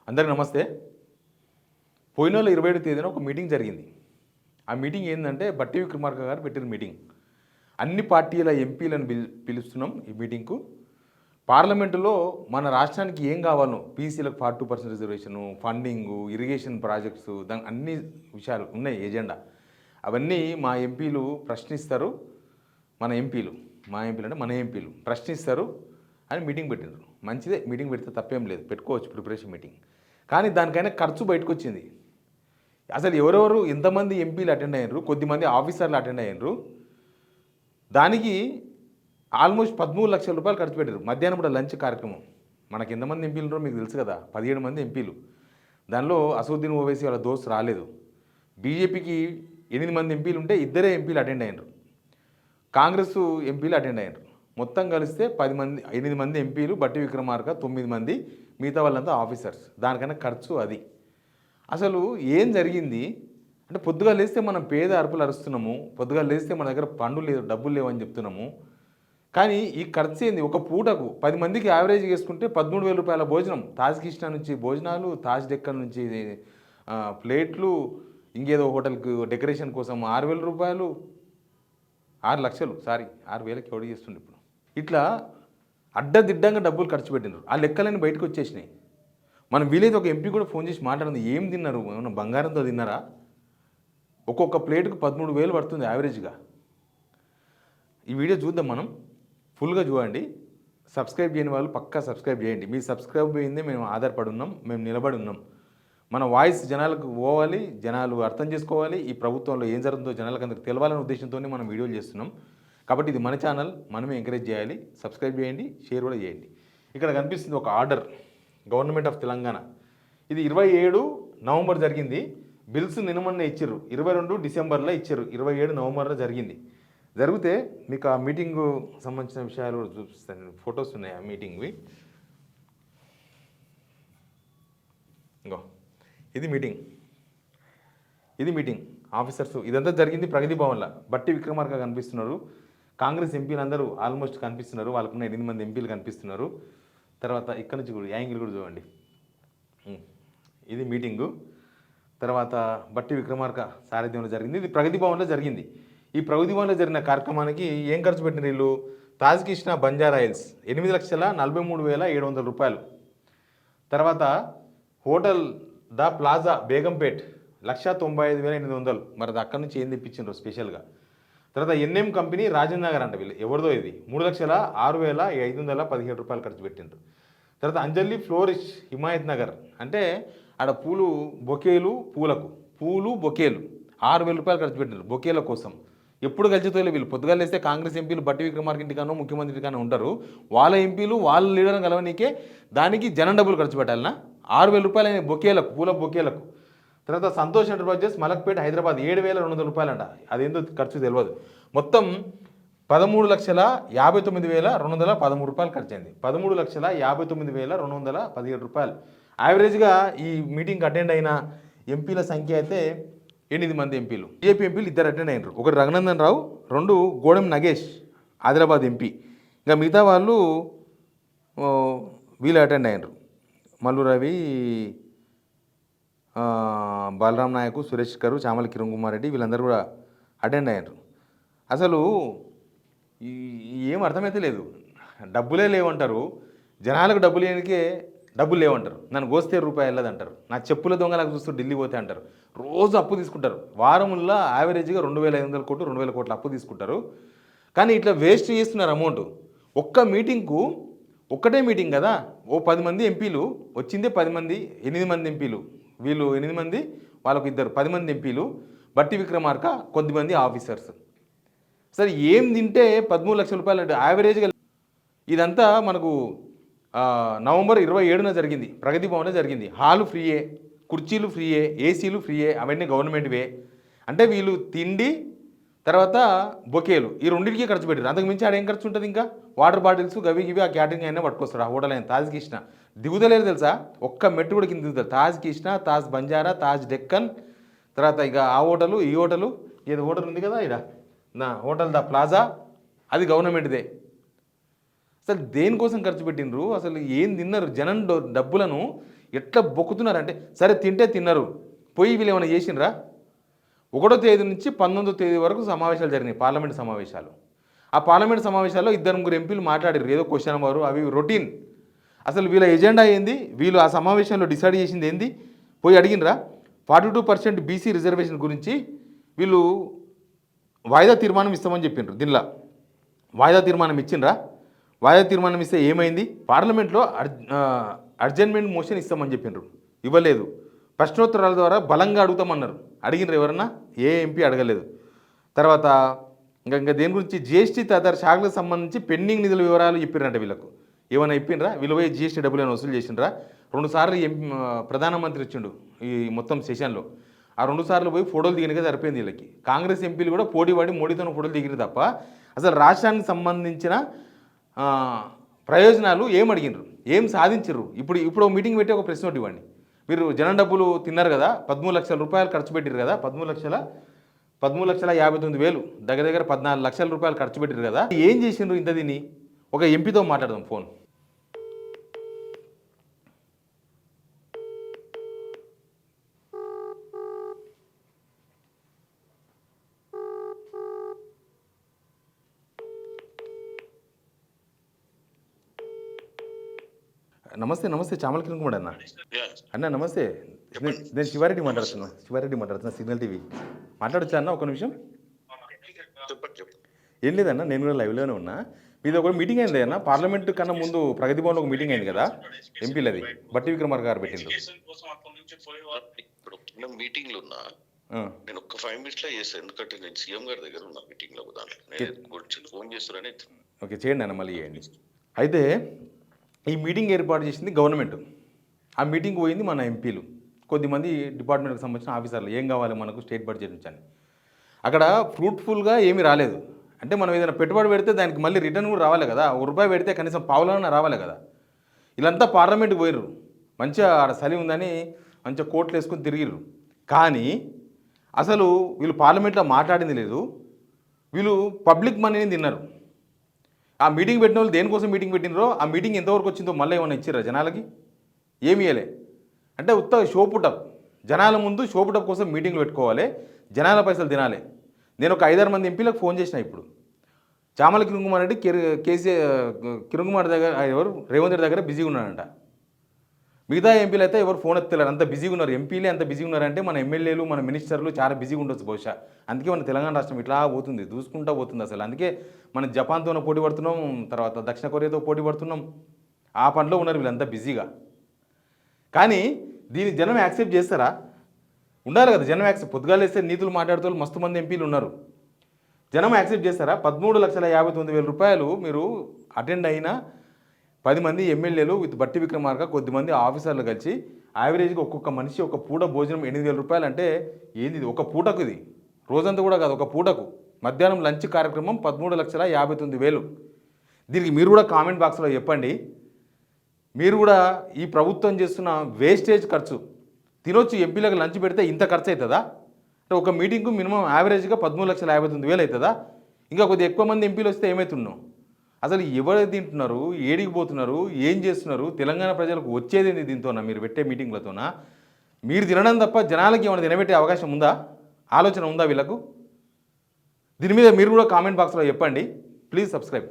అందరికీ నమస్తే. పోయిన నెల 27వ తేదీన ఒక మీటింగ్ జరిగింది. ఆ మీటింగ్ ఏంటంటే బట్టి విక్రమార్క గారు పెట్టిన మీటింగ్. అన్ని పార్టీల ఎంపీలను పిలుస్తున్నాం ఈ మీటింగ్కు. పార్లమెంటులో మన రాష్ట్రానికి ఏం కావాలో బీసీలకు 42% రిజర్వేషను, ఫండింగు, ఇరిగేషన్ ప్రాజెక్ట్స్, దాని అన్ని విషయాలు ఉన్నాయి ఎజెండా. అవన్నీ మా ఎంపీలు ప్రశ్నిస్తారు. మా ఎంపీలు అంటే మన ఎంపీలు ప్రశ్నిస్తారు అని మీటింగ్ పెట్టినారు. మంచిదే, మీటింగ్ పెడితే తప్పేం లేదు, పెట్టుకోవచ్చు ప్రిపరేషన్ మీటింగ్. కానీ దానికైనా ఖర్చు బయటకు వచ్చింది. అసలు ఎవరెవరు ఎంతమంది ఎంపీలు అటెండ్ అయ్యారు, కొద్దిమంది ఆఫీసర్లు అటెండ్ అయ్యారు. దానికి ఆల్మోస్ట్ 13 లక్షల రూపాయలు ఖర్చు పెట్టారు. మధ్యాహ్నం కూడా లంచ్ కార్యక్రమం. మనకి ఎంతమంది ఎంపీలు ఉన్నారో మీకు తెలుసు కదా, 17 మంది ఎంపీలు. దానిలో అసదుద్దీన్ ఓవైసీ వాళ్ళ దోస్తు రాలేదు. బీజేపీకి 8 మంది ఎంపీలు ఉంటే 2 ఎంపీలు అటెండ్ అయ్యారు. కాంగ్రెస్ ఎంపీలు అటెండ్ అయ్యారు. మొత్తం కలిస్తే 8 మంది ఎంపీలు, బట్టి విక్రమార్క 9 మంది, మిగతా వాళ్ళంతా ఆఫీసర్స్. దానికన్నా ఖర్చు అది. అసలు ఏం జరిగింది అంటే, పొద్దుగా లేస్తే మనం పేద అరుపులు అరుస్తున్నాము, పొద్దుగా లేస్తే మన దగ్గర పండ్లు లేదు, డబ్బులు లేవని చెప్తున్నాము. కానీ ఈ ఖర్చు ఏంది? ఒక పూటకు 10 మందికి యావరేజ్ చేసుకుంటే 13,000 రూపాయల భోజనం. తాజ్ కృష్ణ నుంచి భోజనాలు, తాజ్ డెక్కన్ నుంచి ప్లేట్లు, ఇంకేదో హోటల్కి డెకరేషన్ కోసం 6,000 రూపాయలు, 6 లక్షలు, 6,000కి ఎవడు చేస్తుండే ఇప్పుడు. ఇట్లా అడ్డదిడ్డంగా డబ్బులు ఖర్చు పెట్టినారు. ఆ లెక్కలన్నీ బయటకు వచ్చేసినాయి. మనం వీలైతే ఒక ఎంపీ కూడా ఫోన్ చేసి మాట్లాడింది, ఏం తిన్నారు, ఏమన్నా బంగారంతో తిన్నారా? ఒక్కొక్క ప్లేటుకు 13,000 పడుతుంది యావరేజ్గా. ఈ వీడియో చూద్దాం, మనం ఫుల్గా చూడండి. సబ్స్క్రైబ్ చేయని వాళ్ళు పక్కా సబ్స్క్రైబ్ చేయండి. మీ సబ్స్క్రైబ్ అయిందే మేము ఆధారపడి ఉన్నాం, మేము నిలబడి ఉన్నాం. మన వాయిస్ జనాలకు పోవాలి, జనాలు అర్థం చేసుకోవాలి, ఈ ప్రభుత్వంలో ఏం జరుగుతుందో జనాలకు అందరికి తెలవాలనే ఉద్దేశంతోనే మనం వీడియోలు చేస్తున్నాం. కాబట్టి ఇది మన ఛానల్, మనమే ఎంకరేజ్ చేయాలి. సబ్స్క్రైబ్ చేయండి, షేర్ కూడా చేయండి. ఇక్కడ కనిపిస్తుంది ఒక ఆర్డర్, గవర్నమెంట్ ఆఫ్ తెలంగాణ. ఇది 27 నవంబర్ జరిగింది. బిల్స్ నిన్నమొన్న ఇచ్చారు, 22 డిసెంబర్లో ఇచ్చారు, 27 నవంబర్లో జరిగింది. జరిగితే మీకు ఆ మీటింగు సంబంధించిన విషయాలు చూపిస్తాను. ఫొటోస్ ఉన్నాయి ఆ మీటింగ్వి. ఇంకో ఇది మీటింగ్ ఆఫీసర్స్. ఇదంతా జరిగింది ప్రగతి భవన్లో. బట్టి విక్రమార్క కనిపిస్తున్నారు, కాంగ్రెస్ ఎంపీలు అందరూ ఆల్మోస్ట్ కనిపిస్తున్నారు. వాళ్ళకున్న 8 మంది ఎంపీలు కనిపిస్తున్నారు. తర్వాత ఇక్కడ నుంచి కూడా యాంగిల్ కూడా చూడండి. ఇది మీటింగు. తర్వాత బట్టి విక్రమార్క సారథ్యంలో జరిగింది. ఇది ప్రగతి భవన్లో జరిగింది. ఈ ప్రగతి భవన్లో జరిగిన కార్యక్రమానికి ఏం ఖర్చు పెట్టిన వీళ్ళు? తాజ్ కృష్ణ బంజారా హిల్స్ 8,43,700 రూపాయలు. తర్వాత హోటల్ ద ప్లాజా బేగంపేట్ 1,95,800. మరి అది అక్కడి నుంచి ఏం తెప్పించారు స్పెషల్గా. తర్వాత ఎన్ఎం కంపెనీ రాజేంద్ర నగర్ అంట, వీళ్ళు ఎవరిదో ఇది, 3,06,517 రూపాయలు ఖర్చు పెట్టిండ్రు. తర్వాత అంజలి ఫ్లోరిష్ హిమాయత్ నగర్ అంటే ఆడ పూలు బొకేలు 6,000 రూపాయలు ఖర్చు పెట్టిండ్రు బొకేల కోసం. ఎప్పుడు కలిసితోలే వీళ్ళు. పొద్దుగా లేస్తే కాంగ్రెస్ ఎంపీలు బట్టి విక్రమార్క ఇంటికానో ముఖ్యమంత్రి ఇంటికానో ఉంటారు. వాళ్ళ ఎంపీలు వాళ్ళ లీడర్ని కలవనీకే దానికి జనం డబ్బులు ఖర్చు పెట్టాలన్నా 6,000 రూపాయలు అయిన బొకేలకు, పూల బొకేలకు. తర్వాత సంతోష్ ఎంటర్ప్రైజెస్ మలక్పేట హైదరాబాద్ 7,200 రూపాయలు అంట. అదేందో ఖర్చు తెలియదు. మొత్తం 13,59,213 రూపాయలు ఖర్చు అయింది. 13,59,217 రూపాయలు. యావరేజ్గా ఈ మీటింగ్కి అటెండ్ అయిన ఎంపీల సంఖ్య అయితే 8 మంది ఎంపీలు. బీజేపీ ఎంపీలు 2 అటెండ్ అయినారు. ఒకటి రఘునందన్ రావు, 2 గోడెం నగేష్ ఆదిలాబాద్ ఎంపీ. ఇంకా మిగతా వాళ్ళు వీళ్ళు అటెండ్ అయినారు. మల్లు రవి, బాలరామ్ నాయకు, సురేష్ గారు, చామల కిరణ్ కుమార్ రెడ్డి వీళ్ళందరూ కూడా అటెండ్ అయ్యారు. అసలు ఏం అర్థమైతే లేదు. డబ్బులే లేవంటారు, జనాలకు డబ్బులు లేనికే డబ్బులు లేవంటారు. నన్ను గోస్తే రూపాయి వెళ్ళదు అంటారు. నా చెప్పుల దొంగలకు చూస్తూ ఢిల్లీ పోతే అంటారు. రోజు అప్పు తీసుకుంటారు. వారంలో యావరేజ్గా 2,500 కోట్లు 2,000 కోట్లు అప్పు తీసుకుంటారు. కానీ ఇట్లా వేస్ట్ చేస్తున్నారు అమౌంట్. ఒక్క మీటింగ్కు, ఒక్కటే మీటింగ్ కదా, ఓ 10 మంది ఎంపీలు వచ్చిందే 10 మంది, 8 మంది ఎంపీలు. వీళ్ళు 8 మంది, వాళ్ళకు 2, 10 మంది ఎంపీలు, బట్టి విక్రమార్క, కొద్దిమంది ఆఫీసర్స్. సరే ఏం తింటే 13 లక్షల రూపాయలు యావరేజ్గా? ఇదంతా మనకు నవంబర్ 27న జరిగింది, ప్రగతి భవన్లో జరిగింది. హాలు ఫ్రీయే, కుర్చీలు ఫ్రీయే, ఏసీలు ఫ్రీయే, అవన్నీ గవర్నమెంట్వే. అంటే వీళ్ళు తిండి తర్వాత బొకేలు ఈ రెండింటికి ఖర్చు పెట్టారు. అంతకు మించి ఆడ ఏం ఖర్చు ఉంటుంది? ఇంకా వాటర్ బాటిల్స్ గవి ఆ క్యాటరింగ్ అయినా పట్టుకొస్తారు. ఆ హోటల్ అయినా తాజ్ కృష్ణ దిగుతలేరు తెలుసా, ఒక్క మెట్టు కూడా కింద దిగుతారు. తాజ్ కృష్ణ, తాజ్ బంజారా, తాజ్ డెక్కన్, తర్వాత ఇక ఆ హోటలు ఈ హోటలు, ఏదో హోటల్ ఉంది కదా ఇక్కడ నా హోటల్ ద ప్లాజా, అది గవర్నమెంట్దే. అసలు దేనికోసం ఖర్చు పెట్టినరు, అసలు ఏం తిన్నారు, జనం డబ్బులను ఎట్లా బొక్కుతున్నారంటే, సరే తింటే తిన్నారు, పోయి వీళ్ళు ఏమైనా చేసినరా? 1వ తేదీ నుంచి 19వ తేదీ వరకు సమావేశాలు జరిగినాయి, పార్లమెంట్ సమావేశాలు. ఆ పార్లమెంట్ సమావేశాల్లో 2-3 ఎంపీలు మాట్లాడారు, ఏదో క్వశ్చన్ వారు అవి రొటీన్. అసలు వీళ్ళ ఎజెండా ఏంది, వీళ్ళు ఆ సమావేశంలో డిసైడ్ చేసింది ఏంది పోయి అడిగినరా? 42% బీసీ రిజర్వేషన్ గురించి వీళ్ళు వాయిదా తీర్మానం ఇస్తామని చెప్పిండ్రు. దీనిలో వాయిదా తీర్మానం ఇచ్చిండ్రా? వాయిదా తీర్మానం ఇస్తే ఏమైంది? పార్లమెంట్లో అర్జెంట్మెంట్ మోషన్ ఇస్తామని చెప్పిండ్రు, ఇవ్వలేదు. ప్రశ్నోత్తరాల ద్వారా బలంగా అడుగుతామన్నారు, అడిగినారు ఎవరన్నా? ఏ ఎంపీ అడగలేదు. తర్వాత ఇంకా దేని గురించి జిఎస్టీ తదితర శాఖలకు సంబంధించి పెండింగ్ నిధుల వివరాలు చెప్పిరంట వీళ్ళకు. ఏమైనా ఇప్పిండ్రా? వీళ్ళు పోయి జిఎస్టీ డబ్బులు ఏమైనా వసూలు చేసిండ్రా? 2 సార్లు ప్రధానమంత్రి ఇచ్చిండు ఈ మొత్తం సెషన్లో. ఆ 2 సార్లు పోయి ఫోటోలు దిగినగా సరిపోయింది వీళ్ళకి. కాంగ్రెస్ ఎంపీలు కూడా పోటీ పడి మోడీతో ఫోటోలు దిగిరు తప్ప అసలు రాష్ట్రానికి సంబంధించిన ప్రయోజనాలు ఏం అడిగినారు, ఏం సాధించరు? ఇప్పుడు మీటింగ్ పెట్టి ఒక ప్రశ్న ఒకటి ఇవ్వండి. మీరు జనం డబ్బులు తిన్నారు కదా, 13 లక్షల రూపాయలు ఖర్చు పెట్టారు కదా, 13,59,000 దగ్గర 14 లక్షల రూపాయలు ఖర్చు పెట్టారు కదా, ఏం చేసిండ్రు ఇంత దీన్ని? ఒక ఎంపీతో మాట్లాడదాం ఫోన్. నమస్తే చామల కిరణ్ కుమార్ అన్న. అన్న నమస్తే, నేను శివారెడ్డి మాట్లాడుతున్నా సిగ్నల్ టీవీ. మాట్లాడొచ్చా అన్న ఒక నిమిషం? ఏం లేదన్న, నేను కూడా లైవ్లోనే ఉన్నా. మీది ఒక మీటింగ్ అయింది అన్న, పార్లమెంట్ కన్నా ముందు ప్రగతి భవన్లో ఒక మీటింగ్ అయింది కదా ఎంపీలది, బట్టి విక్రమార్క గారు పెట్టిండ్రు. మీటింగ్ లో ఉన్నా, నేను ఒక 5 minutes లో చేస్తాను, ఎందుకంటే నేను సీఎం గారి దగ్గర ఉన్నా మీటింగ్ లో. ఫోన్ చేస్తారని. ఓకే చేయండి అన్న, మళ్ళీ చేయండి. అయితే ఈ మీటింగ్ ఏర్పాటు చేసింది గవర్నమెంట్. ఆ మీటింగ్ పోయింది మన ఎంపీలు, కొద్దిమంది డిపార్ట్మెంట్కి సంబంధించిన ఆఫీసర్లు. ఏం కావాలి మనకు స్టేట్ బడ్జెట్ నుంచి అని. అక్కడ ఫ్రూట్ఫుల్గా ఏమీ రాలేదు. అంటే మనం ఏదైనా పెట్టుబడి పెడితే దానికి మళ్ళీ రిటర్న్ కూడా రావాలి కదా, ₹1 పెడితే కనీసం పావులన్నా రావాలి కదా. వీళ్ళంతా పార్లమెంట్కి పోయిర్రు, మంచిగా ఆడ చలి ఉందని మంచిగా కోట్లు వేసుకొని తిరిగిర్రు. కానీ అసలు వీళ్ళు పార్లమెంట్లో మాట్లాడింది లేదు, వీళ్ళు పబ్లిక్ మనీని తిన్నారు. ఆ మీటింగ్ పెట్టిన వాళ్ళు దేనికోసం మీటింగ్ పెట్టినరో, ఆ మీటింగ్ ఎంతవరకు వచ్చిందో మళ్ళీ ఏమైనా ఇచ్చిర్రా జనాలకి? ఏమి ఇవ్వలే. అంటే ఉత్త షోపుటప్, జనాల ముందు షోపుటప్ కోసం మీటింగ్లు పెట్టుకోవాలి, జనాల పైసలు తినాలి. నేను ఒక 5-6 మంది ఎంపీలకు ఫోన్ చేసిన ఇప్పుడు. చామల కిరణ్ కుమార్ రెడ్డి కిరణ్ కుమార్ దగ్గర రేవంత్ రెడ్డి దగ్గర బిజీగా ఉన్నాడంట. మిగతా ఎంపీలు అయితే ఎవరు ఫోన్ ఎత్తలేరు, అంత బిజీగా ఉన్నారు. ఎంపీలే అంత బిజీగా ఉన్నారంటే మన ఎమ్మెల్యేలు మన మినిస్టర్లు చాలా బిజీగా ఉండొచ్చు బహుశా. అందుకే మన తెలంగాణ రాష్ట్రం ఇట్లా పోతుంది, దూసుకుంటూ పోతుంది అసలు. అందుకే మనం జపాన్తో పోటీ పడుతున్నాం, తర్వాత దక్షిణ కొరియాతో పోటీ పడుతున్నాం. ఆ పనిలో ఉన్నారు వీళ్ళంతా బిజీగా. కానీ దీన్ని జనం యాక్సెప్ట్ చేస్తారా? ఉండాలి కదా జనం యాక్సెప్ట్. పొద్దుగాలేస్తే నీతులు మాట్లాడుతూ మస్తు మంది ఎంపీలు ఉన్నారు, జనం యాక్సెప్ట్ చేస్తారా? 13,59,000 రూపాయలు మీరు అటెండ్ అయినా 10 మంది ఎమ్మెల్యేలు విత్ బట్టి విక్రమార్క, కొద్దిమంది ఆఫీసర్లు కలిసి యావరేజ్గా ఒక్కొక్క మనిషి ఒక పూట భోజనం 8,000 రూపాయలు అంటే ఏంది? ఒక పూటకు, ఇది రోజంతా కూడా కాదు, ఒక పూటకు మధ్యాహ్నం లంచ్ కార్యక్రమం 13,59,000. దీనికి మీరు కూడా కామెంట్ బాక్స్లో చెప్పండి. మీరు కూడా ఈ ప్రభుత్వం చేస్తున్న వేస్టేజ్ ఖర్చు తినొచ్చు, ఎంపీలకు లంచ్ పెడితే ఇంత ఖర్చు అవుతుందా? అంటే ఒక మీటింగ్కు మినిమం యావరేజ్గా 13,59,000 అవుతుందా? ఇంకా కొద్దిగా ఎక్కువ మంది ఎంపీలు వస్తే ఏమవుతున్నావు? అసలు ఎవరు తింటున్నారు, ఏడికి పోతున్నారు, ఏం చేస్తున్నారు? తెలంగాణ ప్రజలకు వచ్చేదేంది దీంతోనా? మీరు పెట్టే మీటింగ్లతోనా? మీరు తినడం తప్ప జనాలకి ఏమైనా తినబెట్టే అవకాశం ఉందా? ఆలోచన ఉందా వీళ్ళకు? దీని మీద మీరు కూడా కామెంట్ బాక్స్లో చెప్పండి. Please subscribe.